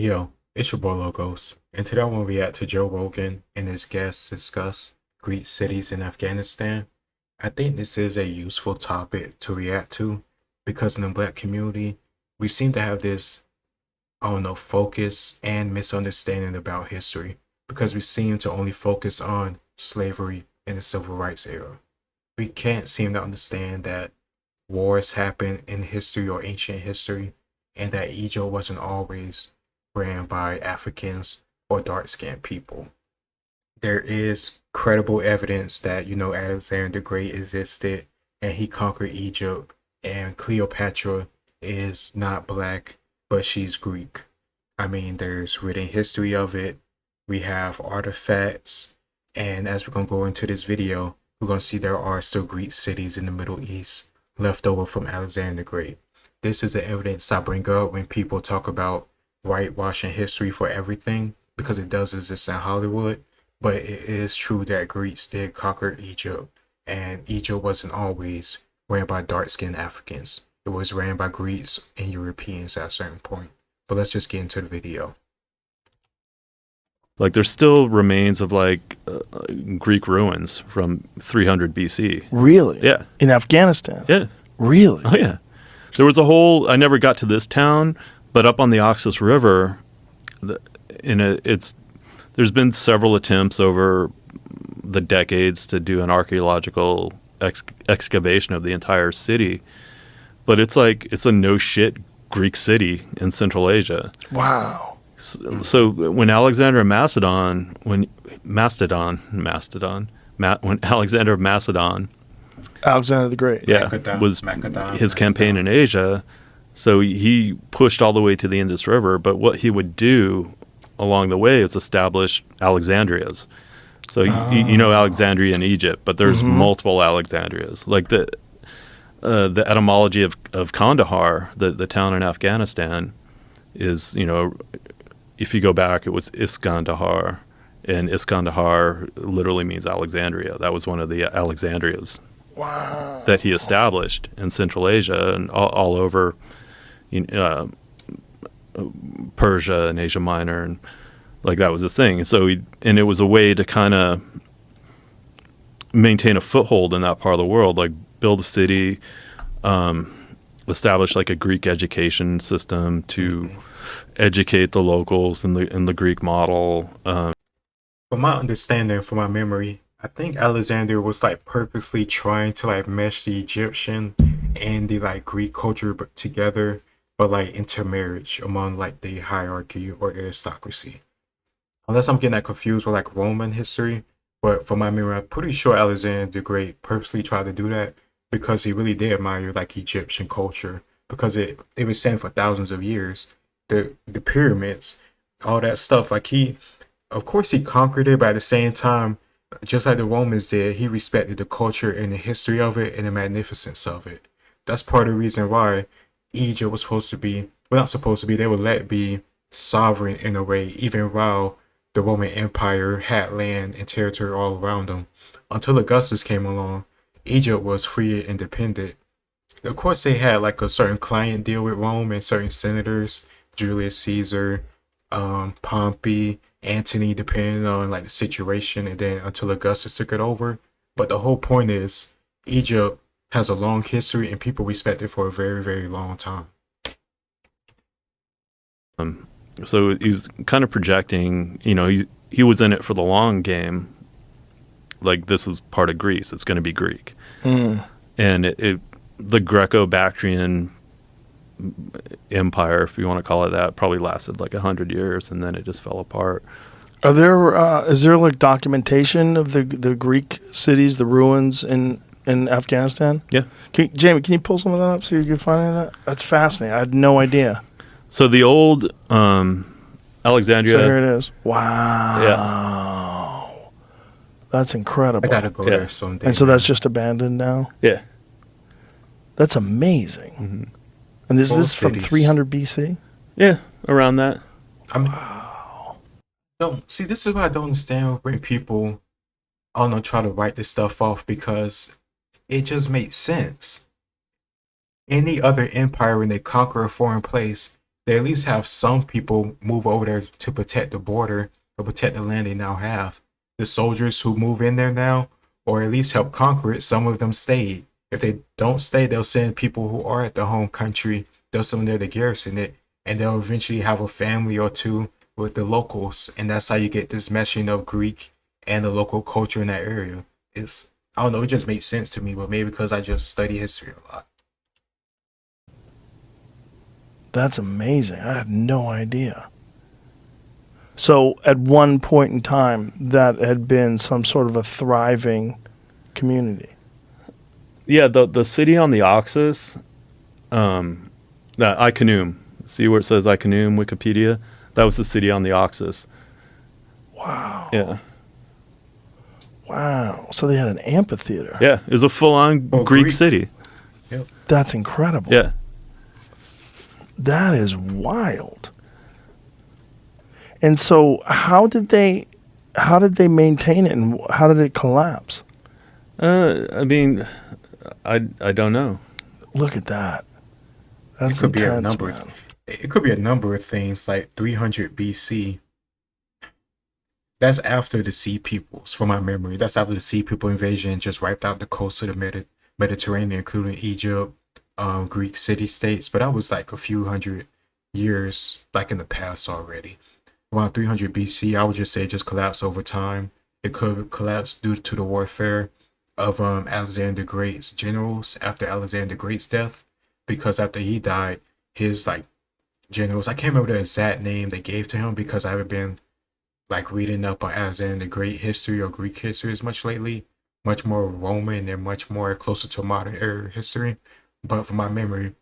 Yo, it's your boy Logos, and today I want to react to Joe Rogan and his guests discuss Greek cities in Afghanistan. I think this is a useful topic to react to because in the black community, we seem to have this, I don't know, focus and misunderstanding about history because we seem to only focus on slavery and the civil rights era. We can't seem to understand that wars happen in history or ancient history and that Egypt wasn't always ran by Africans or dark skinned people. There is credible evidence that, Alexander the Great existed and he conquered Egypt, and Cleopatra is not black, but she's Greek. I mean, there's written history of it. We have artifacts, and as we're going to go into this video, we're going to see there are still Greek cities in the Middle East left over from Alexander the Great. This is the evidence I bring up when people talk about whitewashing history for everything, because it does exist in Hollywood, but it is true that Greeks did conquer Egypt, and Egypt wasn't always ran by dark-skinned Africans. It was ran by Greeks and Europeans at a certain point. But let's just get into the video. Like, there's still remains of Greek ruins from 300 BC. Really? Yeah. In Afghanistan? Yeah. Really? Oh yeah. There was a whole. I never got to this town, but up on the Oxus River, there's been several attempts over the decades to do an archaeological excavation of the entire city, but it's a no shit Greek city in Central Asia. Wow. So when Alexander of Macedon, when Alexander of Macedon, Alexander the Great. yeah, was his campaign in Asia. So he pushed all the way to the Indus River, but what he would do along the way is establish Alexandrias. So you know Alexandria in Egypt, but there's multiple Alexandrias. Like the etymology of Kandahar, the town in Afghanistan, is, if you go back, it was Iskandahar, and Iskandahar literally means Alexandria. That was one of the Alexandrias. Wow. That he established in Central Asia and all over Persia and Asia Minor, and that was the thing. So it was a way to kind of maintain a foothold in that part of the world, like build a city, establish like a Greek education system to educate the locals in the Greek model. From my understanding, from my memory, I think Alexander was purposely trying to mesh the Egyptian and the Greek culture together, but intermarriage among the hierarchy or aristocracy. Unless I'm getting that confused with Roman history, but from my memory, I'm pretty sure Alexander the Great purposely tried to do that because he really did admire Egyptian culture, because it was standing for thousands of years. The pyramids, all that stuff. Of course he conquered it, but at the same time, just like the Romans did, he respected the culture and the history of it and the magnificence of it. That's part of the reason why Egypt was supposed to be, well, not supposed to be, they were let be sovereign in a way, even while the Roman Empire had land and territory all around them. Until Augustus came along, Egypt was free and independent. Of course, they had a certain client deal with Rome and certain senators, Julius Caesar, Pompey, Antony, depending on the situation, and then until Augustus took it over. But the whole point is Egypt has a long history and people respect it for a very, very long time. So he was kind of projecting, he was in it for the long game. This is part of Greece. It's going to be Greek. And the Greco-Bactrian empire, if you want to call it that, probably lasted 100 years, and then it just fell apart. Is there documentation of the Greek cities, the ruins in Afghanistan? Yeah. Jamie, can you pull some of that up so you can find any of that? That's fascinating. I had no idea. So the old Alexandria. So here it is. Wow. Yeah. That's incredible. I gotta go there someday. And so that's just abandoned now? Yeah. That's amazing. Mm-hmm. And this is from 300 BC? Yeah, around that. Wow. This is what I don't understand when people, I don't know, try to write this stuff off, because it just makes sense. Any other empire, when they conquer a foreign place, they at least have some people move over there to protect the border or protect the land they now have. The soldiers who move in there now, or at least help conquer it, some of them stayed. If they don't stay, they'll send people who are at the home country, they'll send them there to garrison it, and they'll eventually have a family or two with the locals, and that's how you get this meshing of Greek and the local culture in that area. I don't know, it just makes sense to me, but maybe because I just study history a lot. That's amazing. I had no idea. So at one point in time, that had been some sort of a thriving community. Yeah, the city on the Oxus, Icenoom. See where it says Icenoom, Wikipedia? That was the city on the Oxus. Wow. Yeah. Wow. So they had an amphitheater. Yeah, it was a full-on Greek city. Yep. That's incredible. Yeah. That is wild. And so how did they maintain it, and how did it collapse? I mean, I don't know. Look at that. That's it could intense, be a number. man. It could be a number of things, like 300 BC. That's after the Sea Peoples, from my memory. That's after the Sea People invasion just wiped out the coast of the Mediterranean, including Egypt, Greek city-states. But that was like a few hundred years, like in the past already. Around 300 BC, I would just say just collapsed over time. It could collapse due to the warfare of Alexander the Great's generals after Alexander the Great's death, because after he died, his like generals, I can't remember the exact name they gave to him because I haven't been like reading up on Alexander the Great history or Greek history as much lately. Much more Roman and much more closer to modern era history. But from my memory,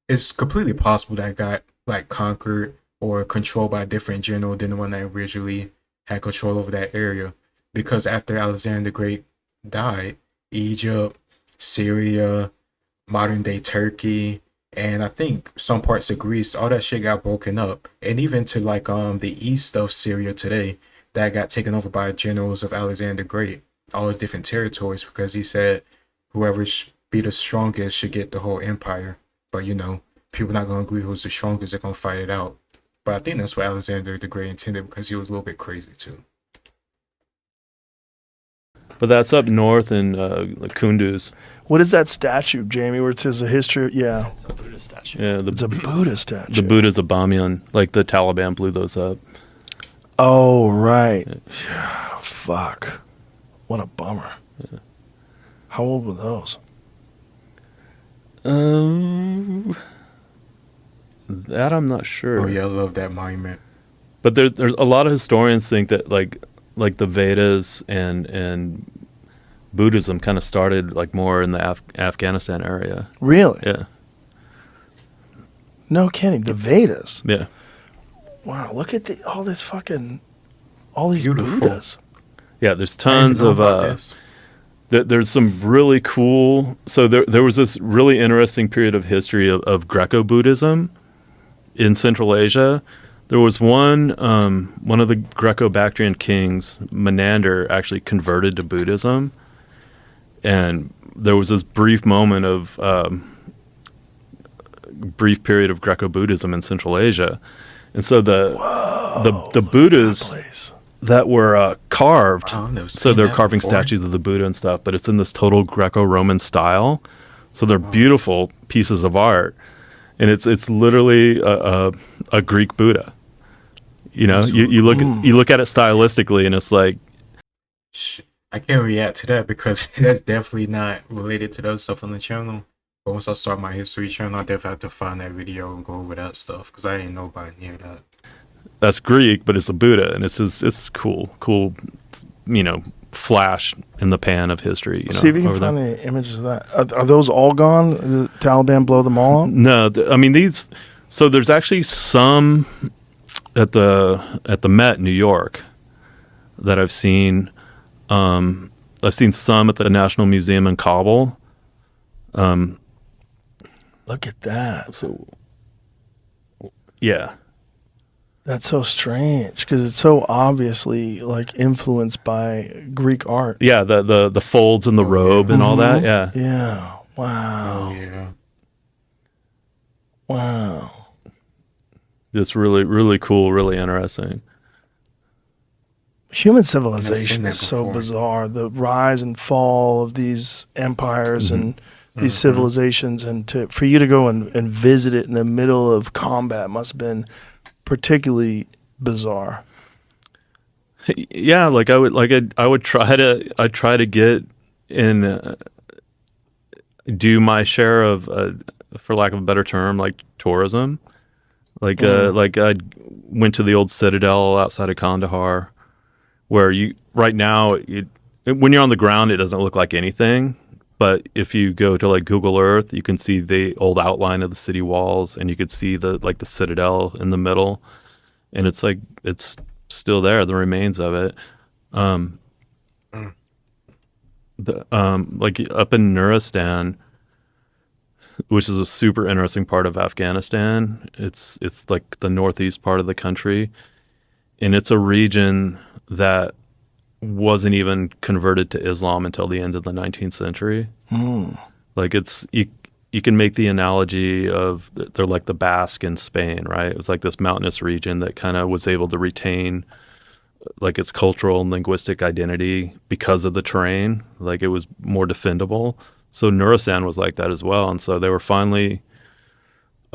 it's completely possible that got like conquered or controlled by a different general than the one that originally had control over that area. Because after Alexander the Great died, Egypt, Syria, modern day Turkey, and I think some parts of Greece, all that shit got broken up. And even to like the east of Syria today, that got taken over by generals of Alexander the Great, all those different territories, because he said whoever be the strongest should get the whole empire. But you know, people not gonna agree who's the strongest, they're gonna fight it out. But I think that's what Alexander the Great intended, because he was a little bit crazy too. But that's up north in Kunduz. What is that statue, Jamie, where it says a history? Yeah. It's a Buddhist statue. Yeah, It's a Buddha statue. the Buddha's of Bamiyan. Like the Taliban blew those up. Oh, right. Fuck. What a bummer. Yeah. How old were those? That I'm not sure. Oh yeah, I love that monument. But there's a lot of historians think that like the Vedas and Buddhism kind of started like more in the Afghanistan area. Really? Yeah. No kidding. The Vedas. Yeah. Wow. Look at all these Beautiful. Buddhas. Yeah. There's I tons didn't know of about this. there's some really cool. So there was this really interesting period of history of Greco-Buddhism in Central Asia. There was one of the Greco-Bactrian kings, Menander, actually converted to Buddhism, and there was this brief moment of brief period of Greco-Buddhism in Central Asia, and so the Buddhas that were carved, Wow, I've never so seen they're that carving before. statues of the Buddha and stuff, but it's in this total Greco-Roman style, so they're beautiful pieces of art, and it's literally a Greek Buddha. You know, you look at it stylistically, and it's like, I can't react to that because that's definitely not related to the other stuff on the channel. But once I start my history channel, I definitely have to find that video and go over that stuff because I didn't know about any of that. that's Greek, but it's a Buddha, and it's cool, you know, flash in the pan of history. You know, See if you can over find there. any images of that. Are those all gone? The Taliban blow them all up? No, I mean these. So there's actually some at the Met New York that I've seen. I've seen some at the National Museum in Kabul. Look at that. So yeah, That's so strange because it's so obviously like influenced by Greek art. yeah, the folds in the robe and all that. Yeah, Yeah. Wow. Oh yeah. Wow. Just really, really cool, really interesting. Human I've civilization seen is that so before. bizarre. The rise and fall of these empires Hmm. and these Hmm. civilizations, and for you to go and visit it in the middle of combat must have been particularly bizarre. Yeah, like I would try to get in, do my share of, for lack of a better term, like tourism. Mm. Like I went to the Old Citadel outside of Kandahar, where you right now when you're on the ground it doesn't look like anything, but if you go to like Google Earth, you can see the old outline of the city walls, and you could see the citadel in the middle, and it's like it's still there, the remains of it. Um, Mm. like up in Nuristan, which is a super interesting part of Afghanistan. It's like the northeast part of the country, and it's a region that wasn't even converted to Islam until the end of the 19th century. Mm. Like you can make the analogy of they're like the Basque in Spain, right? It was like this mountainous region that kind of was able to retain like its cultural and linguistic identity because of the terrain. Like it was more defendable. So Nuristan was like that as well, and so they were finally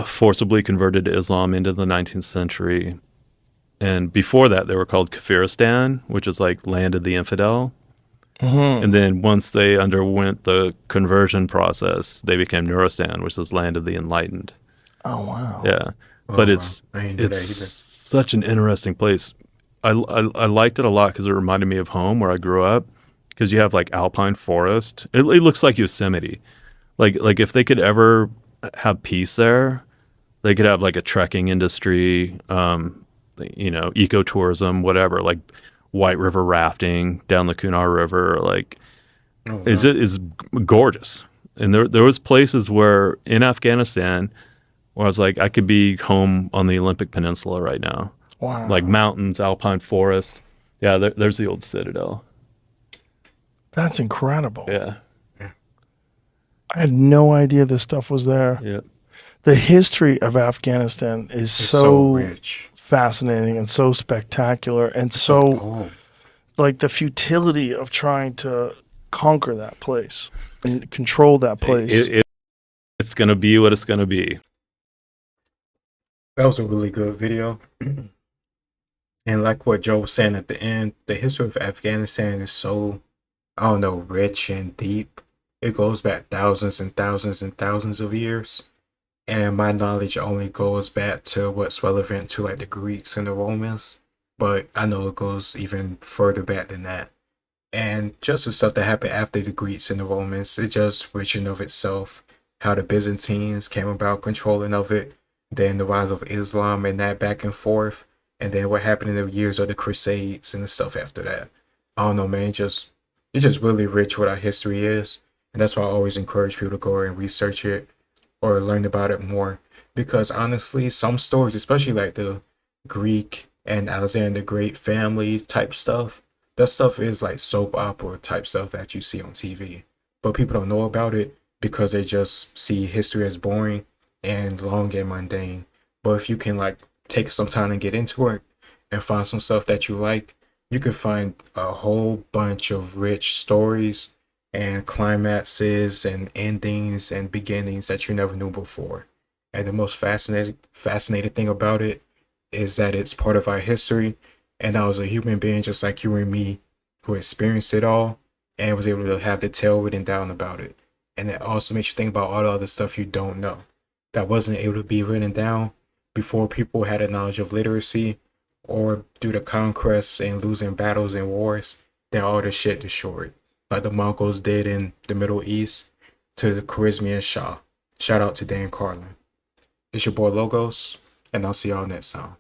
forcibly converted to Islam into the 19th century. And before that, they were called Kafiristan, which is like land of the infidel. And Hmm. then once they underwent the conversion process, they became Nuristan, which is land of the enlightened. Oh wow. Yeah, but Oh wow, I didn't know it's that either. such an interesting place. I liked it a lot because it reminded me of home where I grew up. Because you have like alpine forest, it looks like Yosemite. Like if they could ever have peace there, they could have like a trekking industry, ecotourism, whatever, like White River rafting down the Kunar River, like Oh wow. is gorgeous. And there was places where in Afghanistan where I was like, I could be home on the Olympic Peninsula right now, like Wow. mountains, alpine forest. Yeah, there's the old Citadel. That's incredible. Yeah, Yeah. I had no idea this stuff was there. yeah. The history of Afghanistan is It's so so rich. fascinating and so spectacular and It's so so old. like the futility of trying to conquer that place and control that place. It's gonna be what it's gonna be. That was a really good video. And like what Joe was saying at the end, the history of Afghanistan is so, I don't know, rich and deep. It goes back thousands and thousands and thousands of years. And my knowledge only goes back to what's relevant to like the Greeks and the Romans. But I know it goes even further back than that. And just the stuff that happened after the Greeks and the Romans, it just rich in of itself. How the Byzantines came about controlling of it, then the rise of Islam and that back and forth, and then what happened in the years of the Crusades and the stuff after that. I don't know, man. It's just really rich what our history is, and that's why I always encourage people to go and research it or learn about it more. Because honestly, some stories, especially like the Greek and Alexander the Great family type stuff, that stuff is like soap opera type stuff that you see on TV. But people don't know about it because they just see history as boring and long and mundane. But if you can like take some time and get into it and find some stuff that you like, you can find a whole bunch of rich stories and climaxes and endings and beginnings that you never knew before. And the most fascinating thing about it is that it's part of our history. And I was a human being just like you and me who experienced it all and was able to have the tale written down about it. And it also makes you think about all the other stuff you don't know that wasn't able to be written down before people had a knowledge of literacy or due to conquests and losing battles and wars, then all the shit destroyed. Like the Mongols did in the Middle East to the Charismian Shah. Shout out to Dan Carlin. It's your boy Logos, and I'll see y'all next time.